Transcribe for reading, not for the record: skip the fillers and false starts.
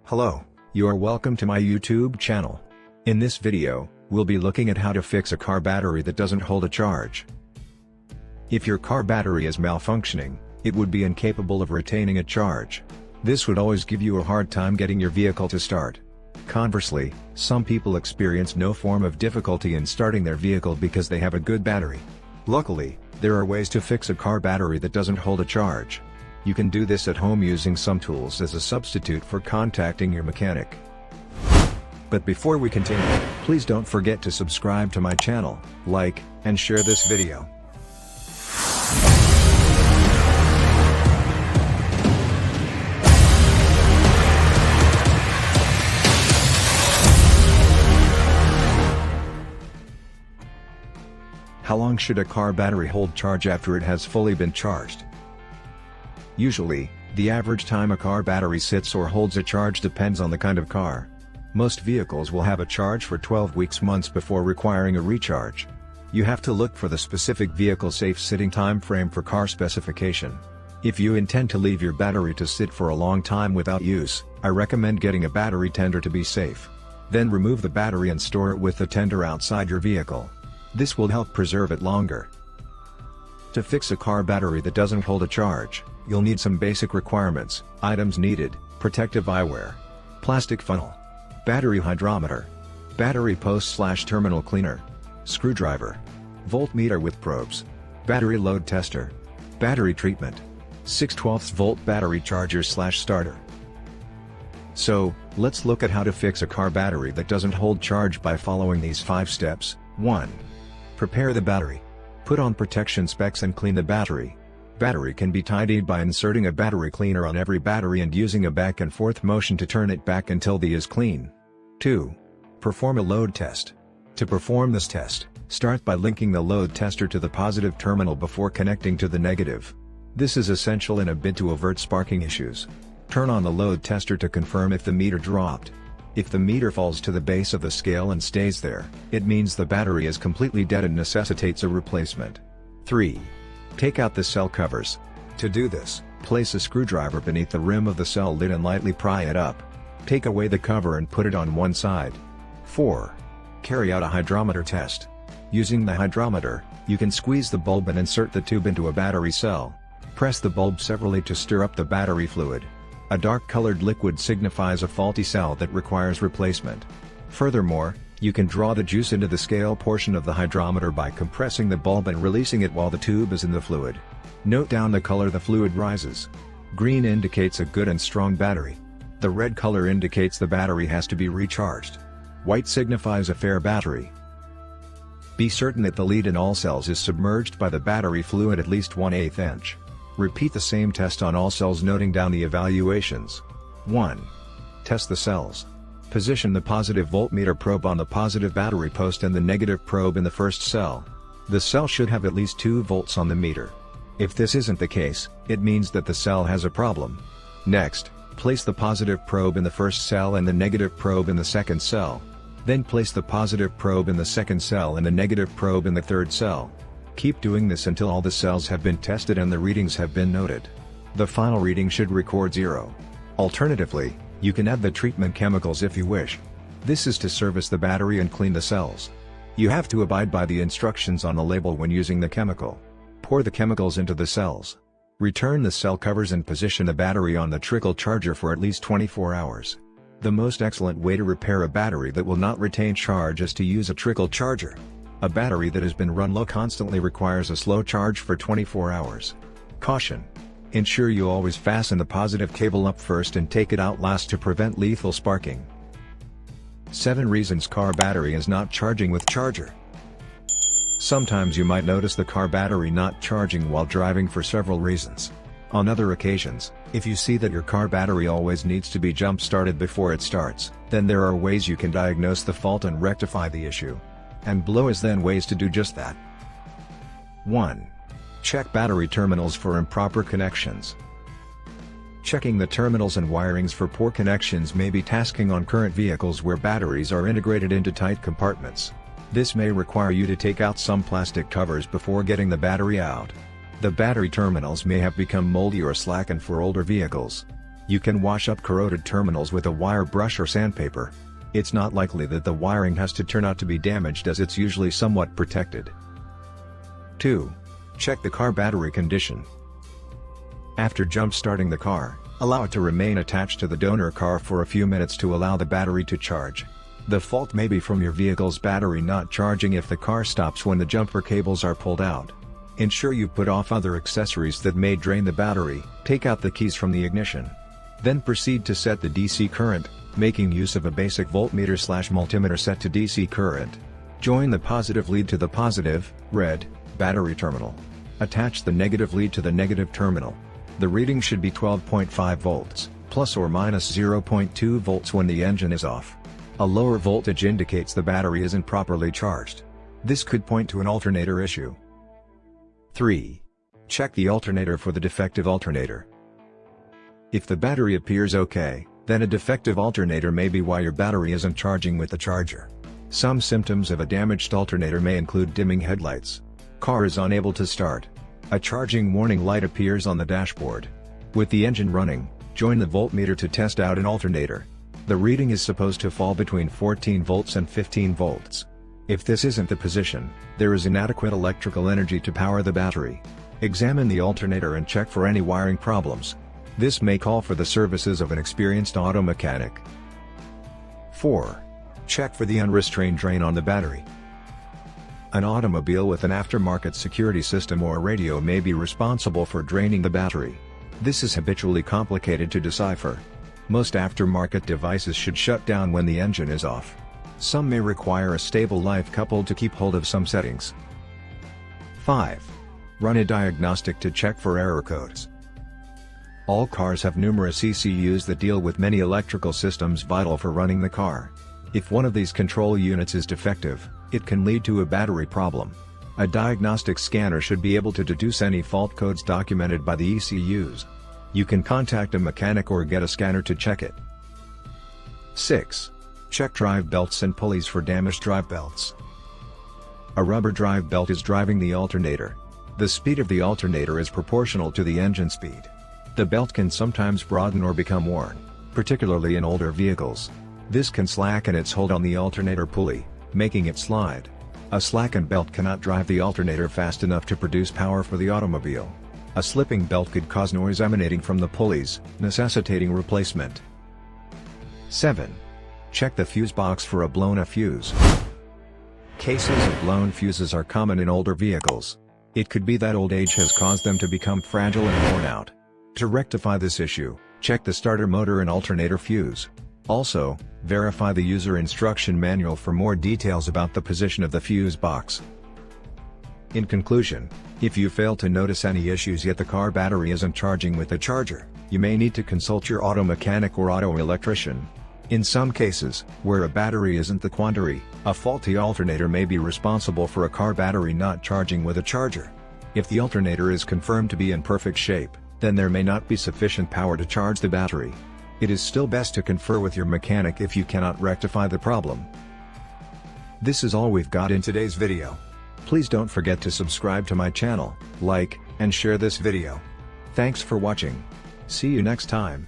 Hello, you are welcome to my YouTube channel. In this video, we'll be looking at how to fix a car battery that doesn't hold a charge. If your car battery is malfunctioning, it would be incapable of retaining a charge. This would always give you a hard time getting your vehicle to start. Conversely, some people experience no form of difficulty in starting their vehicle because they have a good battery. Luckily, there are ways to fix a car battery that doesn't hold a charge. You can do this at home using some tools as a substitute for contacting your mechanic. But before we continue, please don't forget to subscribe to my channel, like, and share this video. How long should a car battery hold charge after it has fully been charged? Usually, the average time a car battery sits or holds a charge depends on the kind of car. Most vehicles will have a charge for 12 months before requiring a recharge. You have to look for the specific vehicle safe sitting time frame for car specification. If you intend to leave your battery to sit for a long time without use, I recommend getting a battery tender to be safe. Then remove the battery and store it with the tender outside your vehicle. This will help preserve it longer. To fix a car battery that doesn't hold a charge, you'll need some basic requirements. Items needed: protective eyewear, plastic funnel, battery hydrometer, battery post/terminal cleaner, screwdriver, voltmeter with probes, battery load tester, battery treatment, 6/12 volt battery charger/starter. So, let's look at how to fix a car battery that doesn't hold charge by following these 5 steps. 1. Prepare the battery. Put on protection specs and clean the battery. Battery can be tidied by inserting a battery cleaner on every battery and using a back and forth motion to turn it back until the is clean. 2. Perform a load test. To perform this test, start by linking the load tester to the positive terminal before connecting to the negative. This is essential in a bid to avert sparking issues. Turn on the load tester to confirm if the meter dropped. If the meter falls to the base of the scale and stays there, it means the battery is completely dead and necessitates a replacement. 3. Take out the cell covers. To do this, place a screwdriver beneath the rim of the cell lid and lightly pry it up. Take away the cover and put it on one side. 4. Carry out a hydrometer test. Using the hydrometer, you can squeeze the bulb and insert the tube into a battery cell. Press the bulb severally to stir up the battery fluid. A dark-colored liquid signifies a faulty cell that requires replacement. Furthermore, you can draw the juice into the scale portion of the hydrometer by compressing the bulb and releasing it while the tube is in the fluid. Note down the color the fluid rises. Green indicates a good and strong battery. The red color indicates the battery has to be recharged. White signifies a fair battery. Be certain that the lead in all cells is submerged by the battery fluid at least 1/8 inch. Repeat the same test on all cells, noting down the evaluations. 1. Test the cells. Position the positive voltmeter probe on the positive battery post and the negative probe in the first cell. The cell should have at least 2 volts on the meter. If this isn't the case, it means that the cell has a problem. Next, place the positive probe in the first cell and the negative probe in the second cell. Then place the positive probe in the second cell and the negative probe in the third cell. Keep doing this until all the cells have been tested and the readings have been noted. The final reading should record 0. Alternatively, you can add the treatment chemicals if you wish. This is to service the battery and clean the cells. You have to abide by the instructions on the label when using the chemical. Pour the chemicals into the cells. Return the cell covers and position the battery on the trickle charger for at least 24 hours. The most excellent way to repair a battery that will not retain charge is to use a trickle charger. A battery that has been run low constantly requires a slow charge for 24 hours. Caution! Ensure you always fasten the positive cable up first and take it out last to prevent lethal sparking. 7 reasons car battery is not charging with charger. Sometimes you might notice the car battery not charging while driving for several reasons. On other occasions, if you see that your car battery always needs to be jump-started before it starts, then there are ways you can diagnose the fault and rectify the issue. And below is then ways to do just that. 1. Check battery terminals for improper connections. Checking the terminals and wirings for poor connections may be tasking on current vehicles where batteries are integrated into tight compartments. This may require you to take out some plastic covers before getting the battery out. The battery terminals may have become moldy or slackened for older vehicles. You can wash up corroded terminals with a wire brush or sandpaper. It's not likely that the wiring has to turn out to be damaged, as it's usually somewhat protected. 2. Check the car battery condition. After jump-starting the car, allow it to remain attached to the donor car for a few minutes to allow the battery to charge. The fault may be from your vehicle's battery not charging if the car stops when the jumper cables are pulled out. Ensure you put off other accessories that may drain the battery. Take out the keys from the ignition. Then proceed to set the DC current, making use of a basic voltmeter/multimeter set to DC current. Join the positive lead to the positive, red, battery terminal. Attach the negative lead to the negative terminal. The reading should be 12.5 volts, plus or minus 0.2 volts when the engine is off. A lower voltage indicates the battery isn't properly charged. This could point to an alternator issue. 3. Check the alternator for the defective alternator. If the battery appears okay, then a defective alternator may be why your battery isn't charging with the charger. Some symptoms of a damaged alternator may include dimming headlights. Car is unable to start. A charging warning light appears on the dashboard. With the engine running, join the voltmeter to test out an alternator. The reading is supposed to fall between 14 volts and 15 volts. If this isn't the position, there is inadequate electrical energy to power the battery. Examine the alternator and check for any wiring problems. This may call for the services of an experienced auto mechanic. 4. Check for the unrestrained drain on the battery. An automobile with an aftermarket security system or radio may be responsible for draining the battery. This is habitually complicated to decipher. Most aftermarket devices should shut down when the engine is off. Some may require a stable life coupled to keep hold of some settings. 5. Run a diagnostic to check for error codes. All cars have numerous ECUs that deal with many electrical systems vital for running the car. If one of these control units is defective, it can lead to a battery problem. A diagnostic scanner should be able to deduce any fault codes documented by the ECUs. You can contact a mechanic or get a scanner to check it. 6. Check drive belts and pulleys for damaged drive belts. A rubber drive belt is driving the alternator. The speed of the alternator is proportional to the engine speed. The belt can sometimes broaden or become worn, particularly in older vehicles. This can slacken its hold on the alternator pulley, making it slide. A slackened belt cannot drive the alternator fast enough to produce power for the automobile. A slipping belt could cause noise emanating from the pulleys, necessitating replacement. 7. Check the fuse box for a blown fuse. Cases of blown fuses are common in older vehicles. It could be that old age has caused them to become fragile and worn out. To rectify this issue, check the starter motor and alternator fuse. Also, verify the user instruction manual for more details about the position of the fuse box. In conclusion, if you fail to notice any issues yet the car battery isn't charging with the charger, you may need to consult your auto mechanic or auto electrician. In some cases, where a battery isn't the quandary, a faulty alternator may be responsible for a car battery not charging with a charger. If the alternator is confirmed to be in perfect shape, then there may not be sufficient power to charge the battery. It is still best to confer with your mechanic if you cannot rectify the problem. This is all we've got in today's video. Please don't forget to subscribe to my channel, like, and share this video. Thanks for watching. See you next time.